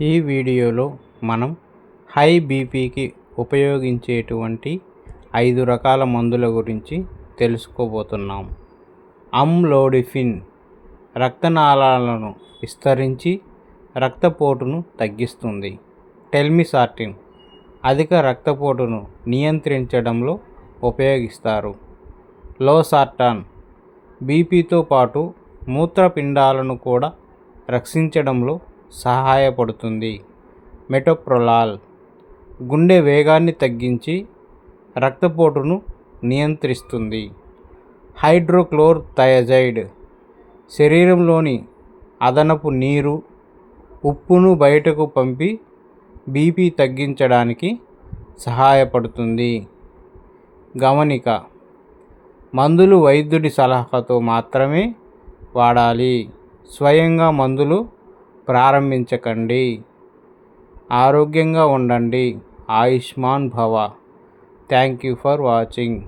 ఈ వీడియోలో మనం హై బీపీకి ఉపయోగించేటువంటి 5 రకాల మందుల గురించి తెలుసుకోబోతున్నాం. అమ్లోడిఫిన్ రక్తనాళాలను విస్తరించి రక్తపోటును తగ్గిస్తుంది. టెల్మిసార్టిన్ అధిక రక్తపోటును నియంత్రించడంలో ఉపయోగిస్తారు. లోసార్టాన్ బీపీతో పాటు మూత్రపిండాలను కూడా రక్షించడంలో సహాయపడుతుంది. మెటోప్రొలాల్ గుండె వేగాన్ని తగ్గించి రక్తపోటును నియంత్రిస్తుంది. హైడ్రోక్లోర్థియాజైడ్ శరీరంలోని అదనపు నీరు, ఉప్పును బయటకు పంపి బీపీ తగ్గించడానికి సహాయపడుతుంది. గమనిక: మందులు వైద్యుడి సలహాతో మాత్రమే వాడాలి. స్వయంగా మందులు ప్రారంభించకండి. ఆరోగ్యంగా ఉండండి. ఆయుష్మాన్ భవ. Thank you for watching.